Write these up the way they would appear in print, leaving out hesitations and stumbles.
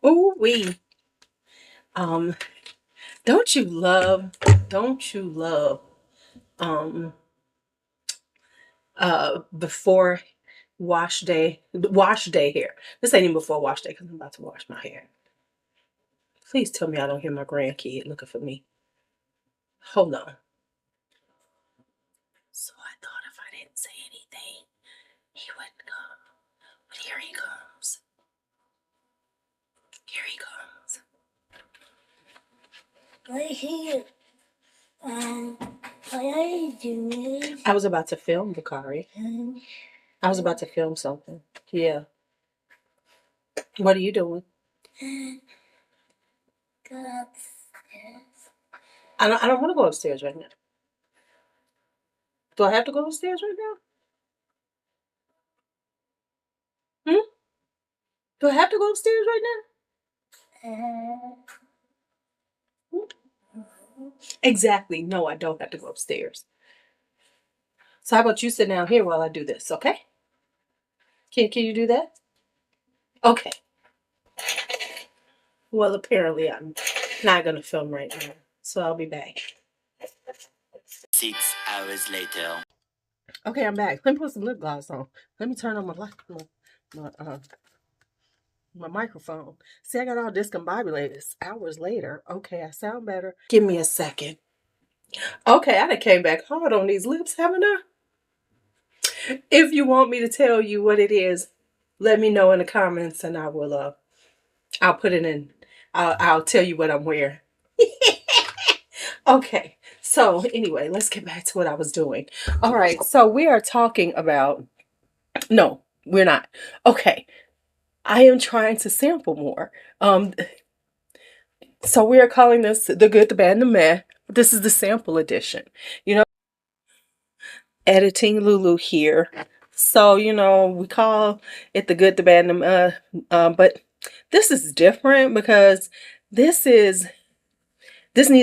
Ooh wee. Um, don't you love um before wash day hair. This ain't even before wash day because I'm about to wash my hair. Please tell me I don't hear my grandkid looking for me. Hold on. So I thought if I didn't say anything, he wouldn't come. But here he comes. Here he comes. Right here. What are you doing? I was about to film, Bakari. I was about to film something. Yeah. What are you doing? Go upstairs. I don't want to go upstairs right now. Do I have to go upstairs right now? Hmm? Do I have to go upstairs right now? Exactly. No, I don't have to go upstairs. So how about you sit down here while I do this, okay? Can you do that? Okay. Well, apparently I'm not gonna film right now, so I'll be back. 6 hours later. Okay, I'm back. Let me put some lip gloss on. Let me turn on my microphone. See, I got all discombobulated. It's hours later. Okay, I sound better. Give me a second. Okay, I done came back hard on these lips, haven't I? If you want me to tell you what it is, let me know in the comments and I will I'll put it in. I'll tell you what I'm wearing. Okay. So anyway, let's get back to what I was doing. All right. So we are talking about, no, we're not. Okay. I am trying to sample more. So we are calling this the good, the bad, and the meh. This is the sample edition. You know, editing LuuLuu here. So, you know, we call it the good, the bad, and the but this is different because this needs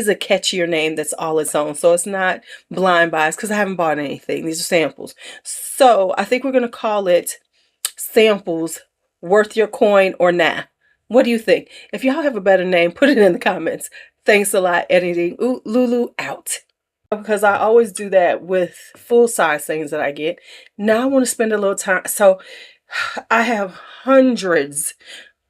a catchier name that's all its own. So it's not blind buys because I haven't bought anything. These are samples. So I think we're going to call it samples worth your coin or nah. What do you think? If y'all have a better name, put it in the comments. Thanks a lot, editing. Ooh, LuuLuu out. Because I always do that with full size things that I get. Now I want to spend a little time. So I have hundreds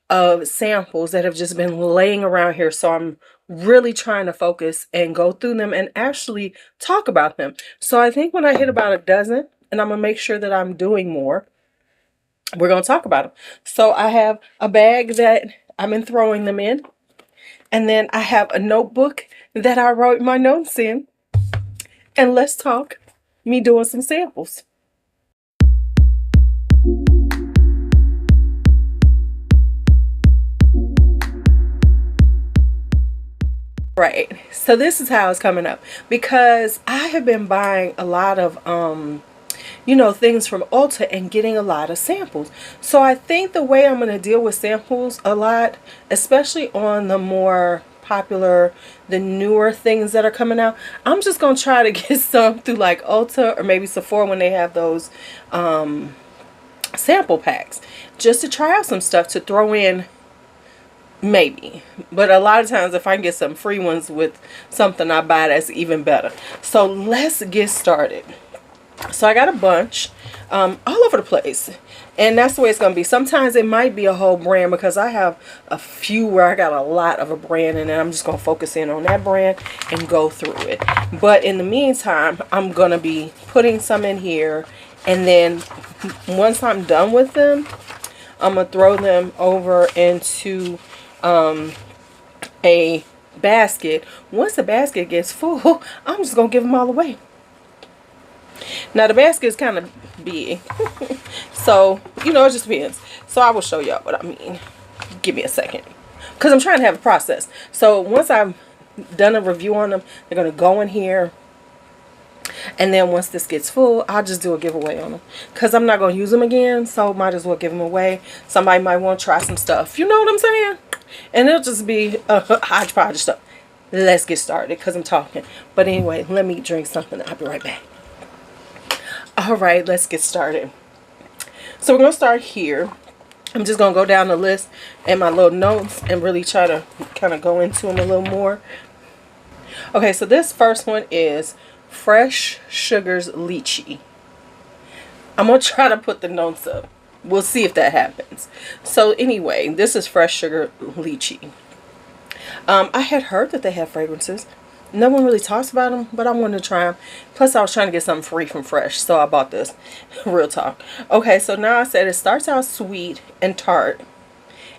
of samples that have just been laying around here. So I'm really trying to focus and go through them and actually talk about them. So I think when I hit about a dozen, and I'm going to make sure that I'm doing more, we're going to talk about them. So I have a bag that I've been throwing them in. And then I have a notebook that I wrote my notes in. And let's talk me doing some samples. Right. So this is how it's coming up because I have been buying a lot of you know, things from Ulta and getting a lot of samples. So I think the way I'm going to deal with samples a lot, especially on the more popular, the newer things that are coming out, I'm just going to try to get some through like Ulta or maybe Sephora when they have those sample packs, just to try out some stuff to throw in. Maybe, but a lot of times if I can get some free ones with something I buy, that's even better. So let's get started. So I got a bunch all over the place, and that's the way it's going to be. Sometimes it might be a whole brand because I have a few where I got a lot of a brand, and then I'm just going to focus in on that brand and go through it. But in the meantime, I'm going to be putting some in here, and then once I'm done with them, I'm going to throw them over into a basket. Once the basket gets full, I'm just going to give them all away. Now the basket is kind of big, so you know, it just depends. So I will show y'all what I mean. Give me a second, because I'm trying to have a process. So once I've done a review on them, they're going to go in here, and then once this gets full, I'll just do a giveaway on them because I'm not going to use them again, so might as well give them away. Somebody might want to try some stuff, you know what I'm saying? And it'll just be a hodgepodge of stuff. Let's get started because I'm talking. But anyway, let me drink something. I'll be right back. All right, let's get started. So we're going to start here. I'm just going to go down the list and my little notes and really try to kind of go into them a little more. Okay, so this first one is Fresh Sugars Lychee. I'm going to try to put the notes up. We'll see if that happens. So anyway, this is Fresh Sugar Lychee. I had heard that they have fragrances. No one really talks about them, but I wanted to try them. Plus, I was trying to get something free from Fresh, so I bought this. Real talk. Okay, so now I said it starts out sweet and tart,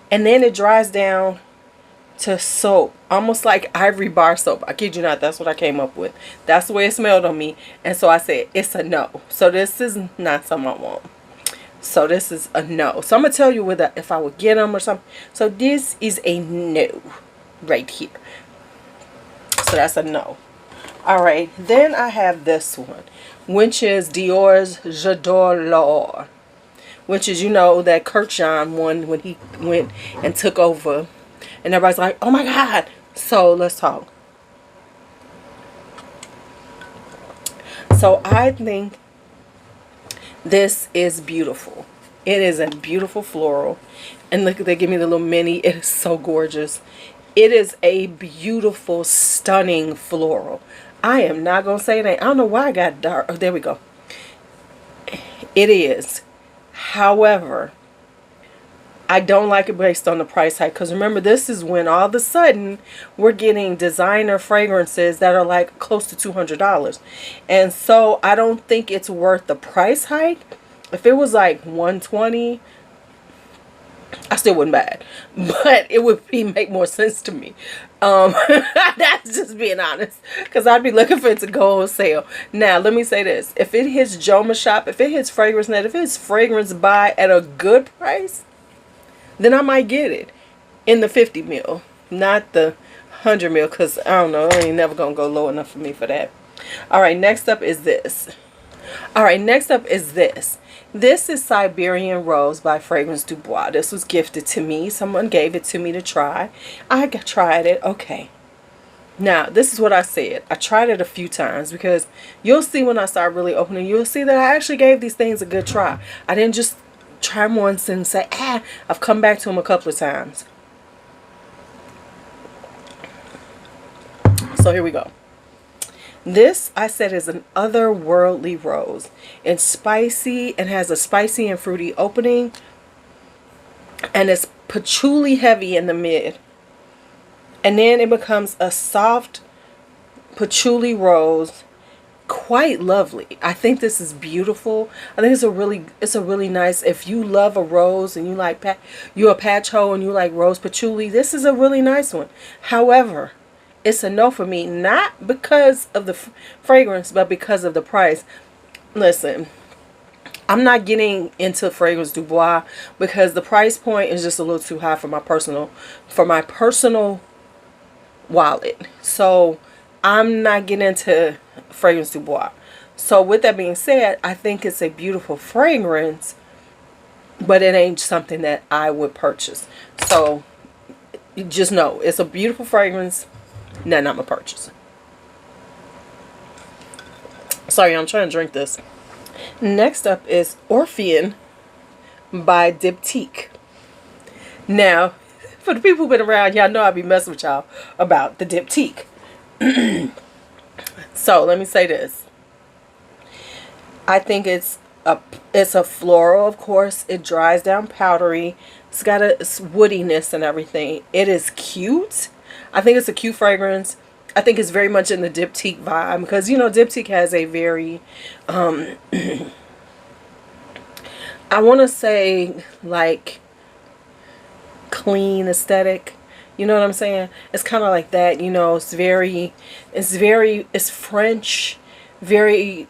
and then it dries down to soap, almost like ivory bar soap. I kid you not, that's what I came up with. That's the way it smelled on me, and so I said it's a no. So this is not something I want. So this is a no. So I'm gonna tell you whether if I would get them or something. So this is a no right here. So that's a no. Alright, then I have this one, which is Dior's J'adore L'Or, which is, you know, that Kirkjan one when he went and took over. And everybody's like, oh my God. So let's talk. So I think this is beautiful. It is a beautiful floral. And look, they give me the little mini. It is so gorgeous. It is a beautiful, stunning floral. I am not going to say that. I don't know why I got dark. Oh, there we go. It is. However, I don't like it based on the price hike. Because remember, this is when all of a sudden we're getting designer fragrances that are like close to $200. And so I don't think it's worth the price hike. If it was like $120, I still wouldn't buy it, but it would make more sense to me. That's just being honest, because I'd be looking for it to go on sale. Now, let me say this: if it hits Jomashop, if it hits Fragrance Net, if it's Fragrance Buy at a good price, then I might get it in the 50 mil, not the 100 mil, because I don't know, it ain't never gonna go low enough for me for that. All right, next up is this. This is Siberian Rose by Fragrance Du Bois. This was gifted to me. Someone gave it to me to try. I tried it. Okay. Now, this is what I said. I tried it a few times because you'll see when I start really opening, you'll see that I actually gave these things a good try. I didn't just try them once and say, I've come back to them a couple of times. So here we go. This, I said, is an otherworldly rose. It's spicy and has a spicy and fruity opening. And it's patchouli heavy in the mid. And then it becomes a soft patchouli rose. Quite lovely. I think this is beautiful. I think it's a really nice, if you love a rose and you like, you're a patch hoe and you like rose patchouli, this is a really nice one. However, it's a no for me, not because of the fragrance, but because of the price. Listen, I'm not getting into Fragrance Du Bois because the price point is just a little too high for my personal wallet. So I'm not getting into Fragrance Du Bois. So with that being said, I think it's a beautiful fragrance, but it ain't something that I would purchase. So just know it's a beautiful fragrance. None I'm a purchase. Sorry, I'm trying to drink this. Next up is Orphean by Diptyque. Now, for the people who've been around, y'all know I be messing with y'all about the Diptyque. So let me say this. I think it's a floral, of course. It dries down powdery. It's got a woodiness and everything. It is cute. I think it's a cute fragrance. I think it's very much in the Diptyque vibe because, you know, Diptyque has a very, I want to say like clean aesthetic. You know what I'm saying? It's kind of like that, you know, it's French, very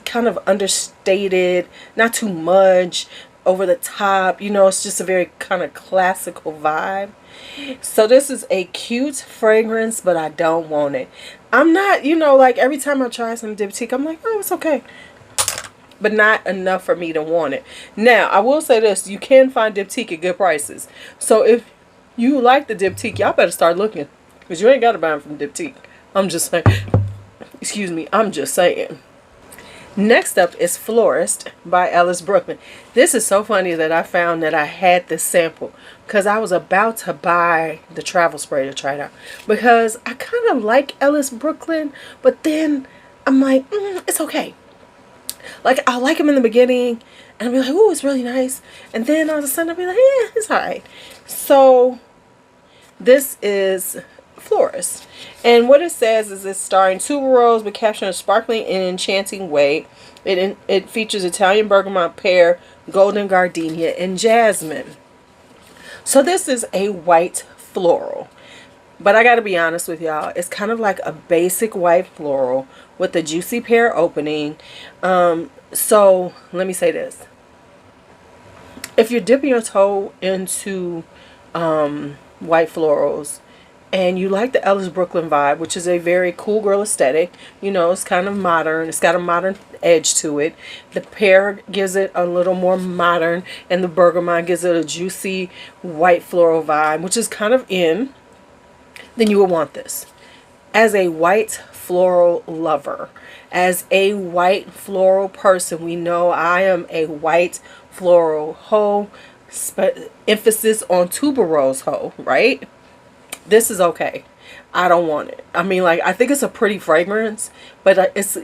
kind of understated, not too much, over the top, you know, it's just a very kind of classical vibe. So this is a cute fragrance, but I don't want it. I'm not, you know, like every time I try some Diptyque, I'm like, oh, it's okay. But not enough for me to want it. Now, I will say this, you can find Diptyque at good prices. So if you like the Diptyque, y'all better start looking. Because you ain't got to buy them from Diptyque. I'm just saying. Excuse me, I'm just saying. Next up is Florist by Ellis Brooklyn. This is so funny that I found that I had this sample because I was about to buy the travel spray to try it out because I kind of like Ellis Brooklyn, but then I'm like, it's okay. Like, I like him in the beginning and I'll be like, oh, it's really nice. And then all of a sudden I'll be like, yeah, it's alright. So this is Florist. And what it says is it's starring tuberose but captured in a sparkling and enchanting way. It features Italian bergamot pear, golden gardenia, and jasmine. So this is a white floral. But I gotta be honest with y'all, it's kind of like a basic white floral with a juicy pear opening. So let me say this. If you're dipping your toe into white florals and you like the Ellis Brooklyn vibe, which is a very cool girl aesthetic, you know, it's kind of modern, it's got a modern edge to it. The pear gives it a little more modern, and the bergamot gives it a juicy white floral vibe, which is kind of in. Then you will want this. As a white floral lover, as a white floral person, we know I am a white floral hoe, emphasis on tuberose hoe, right? This is okay. I don't want it. I mean, like, I think it's a pretty fragrance, but it's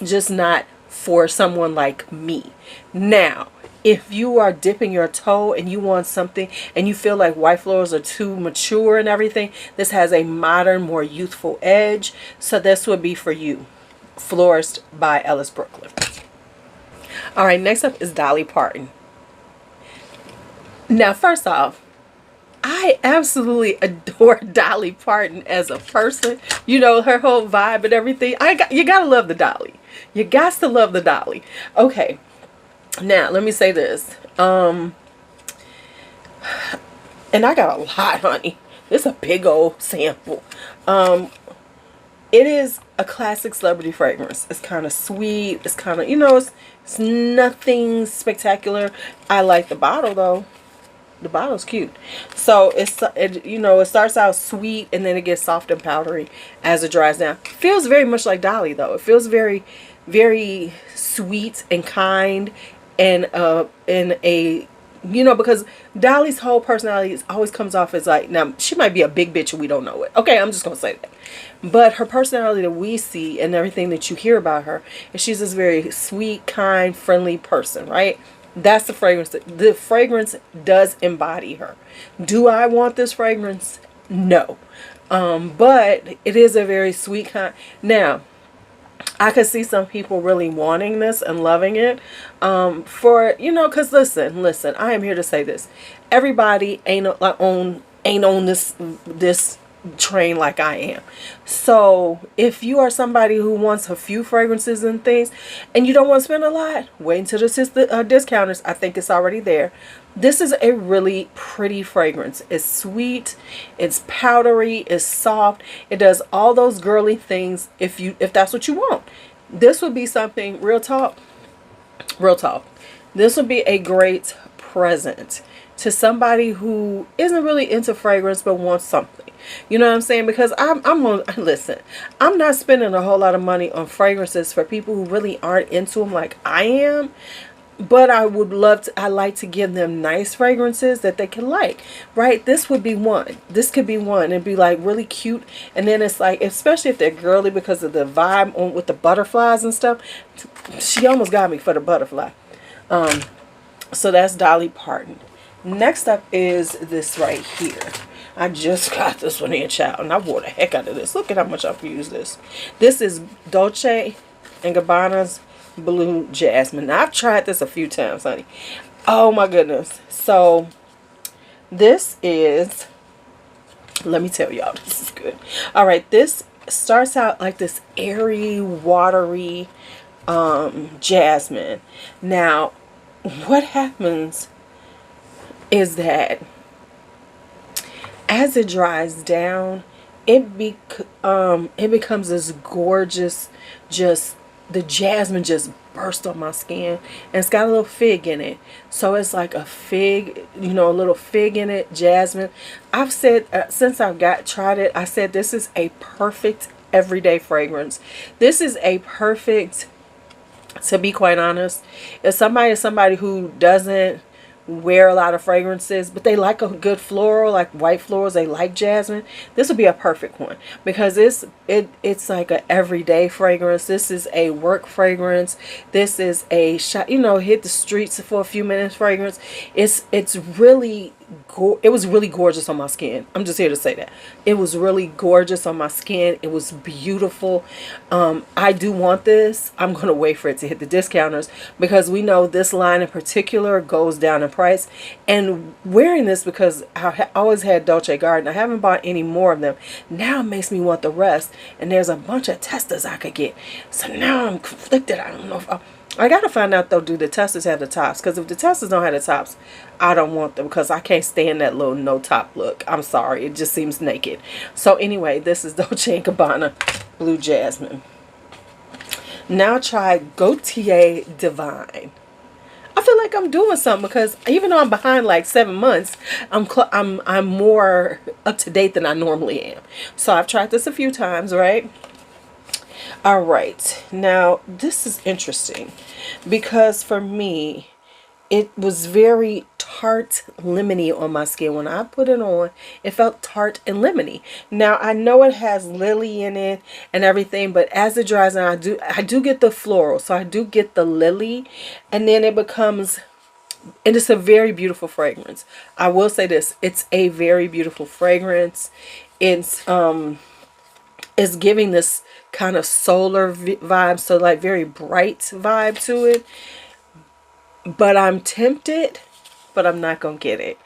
just not for someone like me. Now, if you are dipping your toe and you want something and you feel like white florals are too mature and everything, this has a modern, more youthful edge. So this would be for you. Florist by Ellis Brooklyn. All right, next up is Dolly Parton. Now, first off, I absolutely adore Dolly Parton as a person. You know, her whole vibe and everything. You gotta love the Dolly. You got to love the Dolly. Okay. Now, let me say this. And I got a lot, honey. This is a big old sample. It is a classic celebrity fragrance. It's kind of sweet. It's kind of, you know, it's nothing spectacular. I like the bottle, though. The bottle's cute. So you know, it starts out sweet and then it gets soft and powdery as it dries down. Feels very much like Dolly, though. It feels very, very sweet and kind, and in a, you know, because Dolly's whole personality always comes off as like, now she might be a big bitch and we don't know it. Okay, I'm just gonna say that. But her personality that we see and everything that you hear about her, is she's this very sweet, kind, friendly person, right? That's the fragrance. The fragrance does embody her. Do I want this fragrance? No. But it is a very sweet kind. Now, I could see some people really wanting this and loving it. For, you know, because listen, I am here to say this. Everybody ain't on this train like I am. So if you are somebody who wants a few fragrances and things and you don't want to spend a lot, wait until this is the discounters. I think it's already there. This is a really pretty fragrance. It's sweet, it's powdery, it's soft. It does all those girly things if that's what you want. This would be something, real talk. This would be a great present to somebody who isn't really into fragrance but wants something. You know what I'm saying? Because listen, I'm not spending a whole lot of money on fragrances for people who really aren't into them like I am. But I like to give them nice fragrances that they can like, right? This would be one. This could be one. It'd be like really cute. And then it's like, especially if they're girly, because of the vibe with the butterflies and stuff. She almost got me for the butterfly. So that's Dolly Parton. Next up is this right here. I just got this one in, child, and I wore the heck out of this. Look at how much I've used this. This is Dolce Gabbana's Blue Jasmine. Now, I've tried this a few times, honey. Oh my goodness. So this is, let me tell y'all, this is good. All right, this starts out like this airy, watery jasmine. Now, what happens is that as it dries down, it becomes this gorgeous, just the jasmine just burst on my skin, and it's got a little fig in it. So it's like a fig, you know, a little fig in it, jasmine. I've said since I've tried it, I said this is a perfect everyday fragrance. This is a perfect To be quite honest, if somebody is somebody who doesn't wear a lot of fragrances, but they like a good floral, like white florals, they like jasmine, this would be a perfect one, because it's like a everyday fragrance. This is a work fragrance. This is a shot, hit the streets for a few minutes fragrance. It's really it was really gorgeous on my skin. I'm just here to say that it was really gorgeous on my skin. It was beautiful. I do want this. I'm gonna wait for it to hit the discounters, because we know this line in particular goes down in price. And wearing this, because I always had Dolce Gabbana, I haven't bought any more of them. Now it makes me want the rest, and there's a bunch of testers I could get. So now I'm conflicted. I don't know if I gotta find out though, do the testers have the tops? Because if the testers don't have the tops, I don't want them, because I can't stand that little no top look. I'm sorry, it just seems naked. So anyway, this is Dolce & Gabbana Blue Jasmine. Now try Gaultier Divine. I feel like I'm doing something, because even though I'm behind like 7 months, I'm more up to date than I normally am. So I've tried this a few times, right? All right, now this is interesting, because for me, it was very tart lemony on my skin. When I put it on, it felt tart and lemony. Now I know it has lily in it and everything, but as it dries out, I do get the floral, so I do get the lily, and then it becomes, and it's a very beautiful fragrance. I will say this, it's a very beautiful fragrance. It's giving this kind of solar vibe, so like very bright vibe to it. But I'm tempted, but I'm not gonna get it.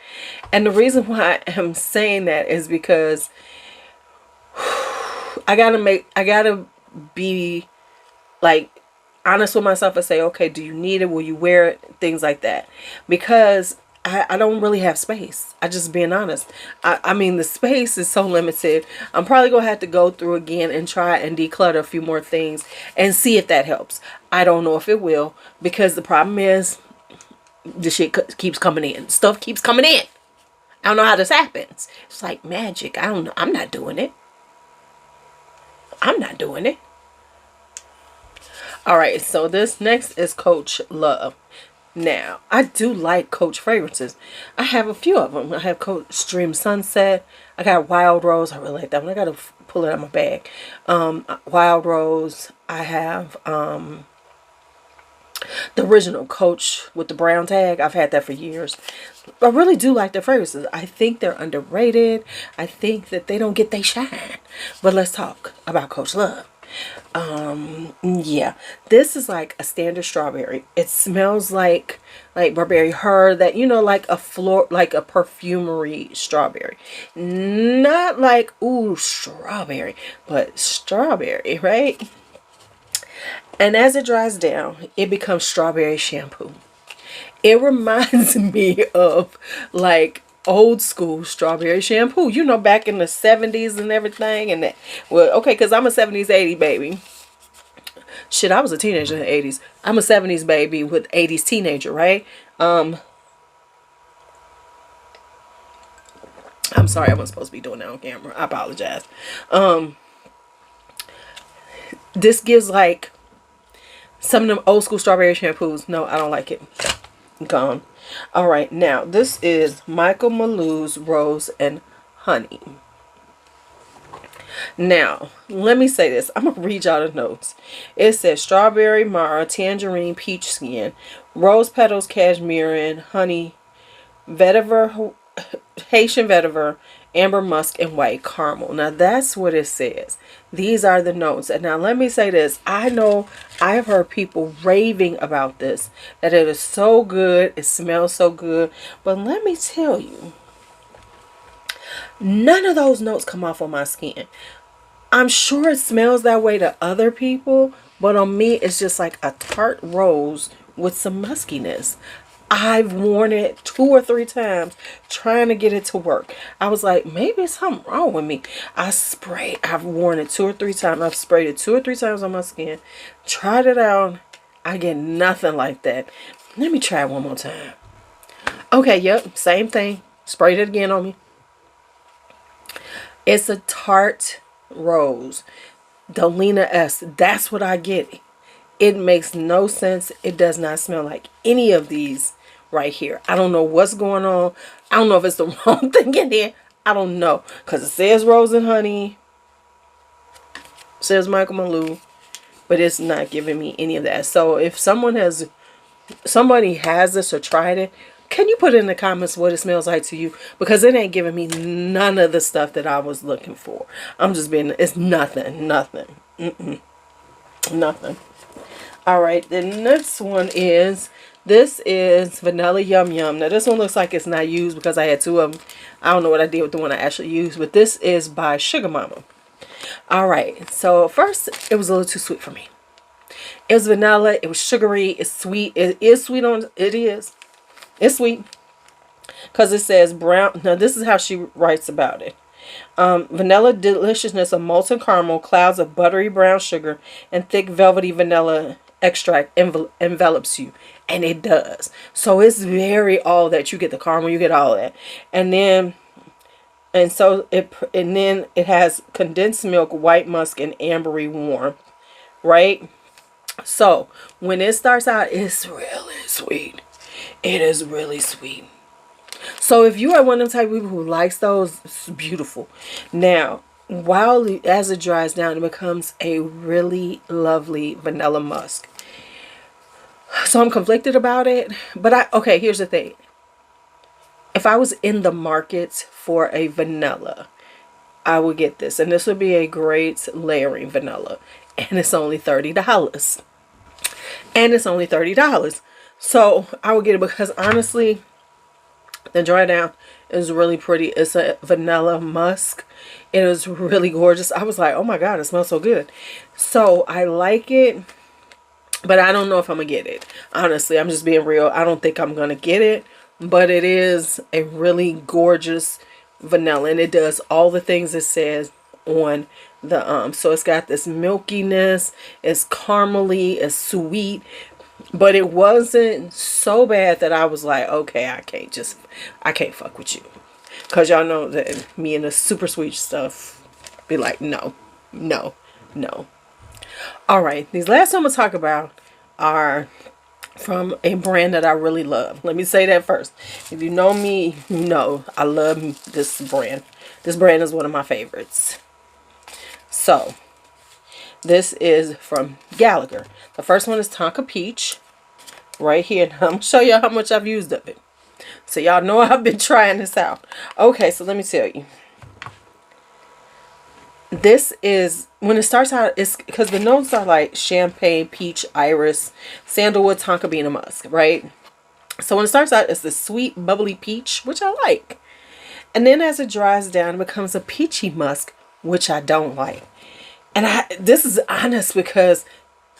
And the reason why I'm saying that is because I gotta be like honest with myself and say, okay, do you need it? Will you wear it? Things like that. Because I don't really have space. I just being honest. I mean, the space is so limited. I'm probably going to have to go through again and try and declutter a few more things and see if that helps. I don't know if it will, because the problem is the shit keeps coming in. Stuff keeps coming in. I don't know how this happens. It's like magic. I don't know. I'm not doing it. I'm not doing it. All right. So this next is Coach Love. Now, I do like Coach fragrances. I have a few of them. I have Coach Dream Sunset. I got Wild Rose. I really like that one. I got to pull it out of my bag. Wild Rose. I have the original Coach with the brown tag. I've had that for years. I really do like their fragrances. I think they're underrated. I think that they don't get their shine. But let's talk about Coach Love. Yeah, this is like a standard strawberry. It smells like Burberry Her, that, like a like a perfumery strawberry. Not like, ooh, strawberry, but strawberry, right? And as it dries down, it becomes strawberry shampoo. It reminds me of like old school strawberry shampoo, back in the 70s and everything. And that, well, okay, because I'm a 70s 80s baby. Shit, I was a teenager in the 80s. I'm a 70s baby with 80s teenager, right? I'm sorry, I wasn't supposed to be doing that on camera. I apologize. This gives like some of them old school strawberry shampoos. No, I don't like it. Gone. All right, now this is Michael Malul's Rose and Honey. Now, let me say this. I'm going to read y'all the notes. It says strawberry, mara, tangerine, peach skin, rose petals, cashmere, and honey, vetiver, Haitian vetiver, amber musk, and white caramel. Now, that's what it says. These are the notes. And now, let me say this. I know I've heard people raving about this, that it is so good. It smells so good. But let me tell you, none of those notes come off on my skin. I'm sure it smells that way to other people, but on me, it's just like a tart rose with some muskiness. I've worn it 2 or 3 times trying to get it to work. I was like, maybe it's something wrong with me. I've worn it 2 or 3 times. I've sprayed it 2 or 3 times on my skin. Tried it out. I get nothing like that. Let me try it one more time. Okay, yep, same thing. Sprayed it again on me. It's a tart rose. Dolina S. That's what I get. It makes no sense. It does not smell like any of these right here. I don't know what's going on. I don't know if it's the wrong thing in here. I don't know. Because it says rose and honey. It says Michael Malul. But it's not giving me any of that. So if somebody has this or tried it, can you put in the comments what it smells like to you? Because it ain't giving me none of the stuff that I was looking for. I'm just being, it's nothing. Nothing. Nothing. Alright, the next one is, this is Vanilla Yum Yum. Now this one looks like it's not used because I had two of them. I don't know what I did with the one I actually used. But this is by Sugar Mama. Alright, so first it was a little too sweet for me. It was vanilla, it was sugary, it's sweet. It is sweet it's sweet. Because it says brown. Now this is how she writes about it. Vanilla deliciousness of molten caramel, clouds of buttery brown sugar, and thick velvety vanilla extract envelops you. And it does. So it's very all that. You get the caramel, you get all that. And then it has condensed milk, white musk, and ambery warm. Right? So when it starts out, it's really sweet. It is really sweet. So if you are one of the type of people who likes those, it's beautiful. Now, as it dries down, it becomes a really lovely vanilla musk. So I'm conflicted about it. But okay, here's the thing. If I was in the market for a vanilla, I would get this. And this would be a great layering vanilla. And it's only $30. And it's only $30. So I would get it because honestly, the dry down is really pretty. It's a vanilla musk. It is really gorgeous. I was like, oh my God, it smells so good. So I like it. But I don't know if I'm going to get it. Honestly, I'm just being real. I don't think I'm going to get it. But it is a really gorgeous vanilla. And it does all the things it says on the so it's got this milkiness, it's caramely, it's sweet, but it wasn't so bad that I was like, okay, I can't fuck with you, because y'all know that me and the super sweet stuff be like, no. All right, these last I'm gonna talk about are from a brand that I really love. Let me say that first. If you know me, you know I love this brand. This brand is one of my favorites. So, this is from Gallagher. The first one is Tonka Peach. Right here. And I'm going to show y'all how much I've used of it. So, y'all know I've been trying this out. Okay, so let me tell you. This is, when it starts out, it's because the notes are like champagne, peach, iris, sandalwood, tonka bean, and musk, right? So, when it starts out, it's the sweet, bubbly peach, which I like. And then as it dries down, it becomes a peachy musk, which I don't like. And this is honest because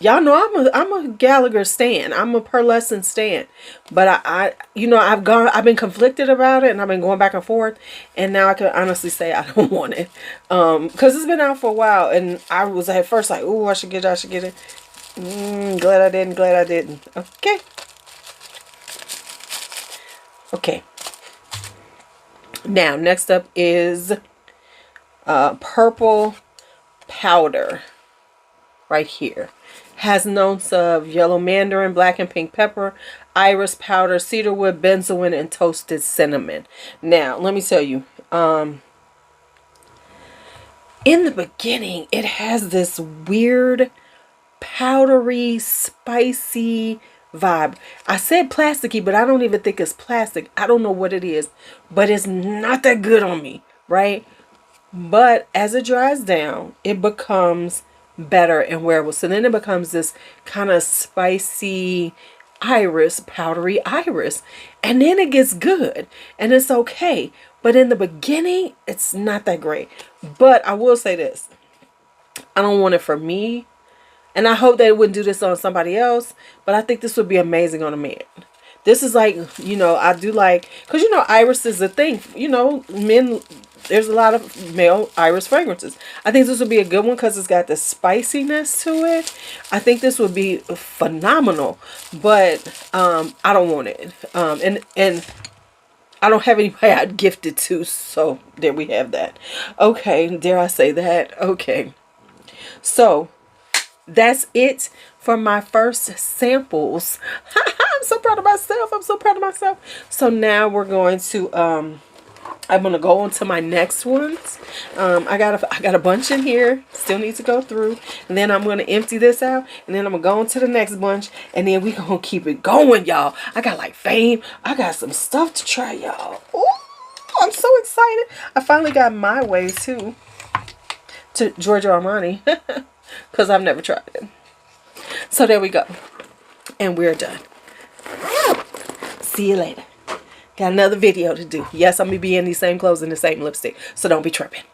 y'all know I'm a Gallagher stan. I'm a Pearlescent stan. But I've been conflicted about it, and I've been going back and forth, and now I can honestly say I don't want it. Because it's been out for a while, and I was at first like, ooh, I should get it. Glad I didn't. Okay. Now, next up is Purple Powder. Right here. Has notes of yellow mandarin, black and pink pepper, iris powder, cedarwood, benzoin, and toasted cinnamon. Now, let me tell you. In the beginning, it has this weird, powdery, spicy vibe. I said plasticky, but I don't even think it's plastic. I don't know what it is, but it's not that good on me, right? But as it dries down, it becomes better and wearable. So then it becomes this kind of spicy iris, powdery iris, and then it gets good and it's okay. But in the beginning, it's not that great. But I will say this, I don't want it for me. And I hope they wouldn't do this on somebody else. But I think this would be amazing on a man. This is like, I do like, because, iris is a thing. Men, there's a lot of male iris fragrances. I think this would be a good one because it's got the spiciness to it. I think this would be phenomenal. But I don't want it. And I don't have anybody I'd gift it to. So there we have that. Okay, dare I say that? Okay. So that's it for my first samples. I'm so proud of myself. I'm so proud of myself. So now we're going to I'm gonna go on to my next ones. I got a bunch in here, still need to go through, and then I'm gonna empty this out, and then I'm gonna go on to the next bunch, and then we gonna keep it going, y'all. I got like Fame. I got some stuff to try, y'all. Ooh, I'm so excited. I finally got my way too to Giorgio Armani because I've never tried it. So there we go, and we're done. See you later. Got another video to do. Yes, I'm gonna be in these same clothes and the same lipstick, so don't be tripping.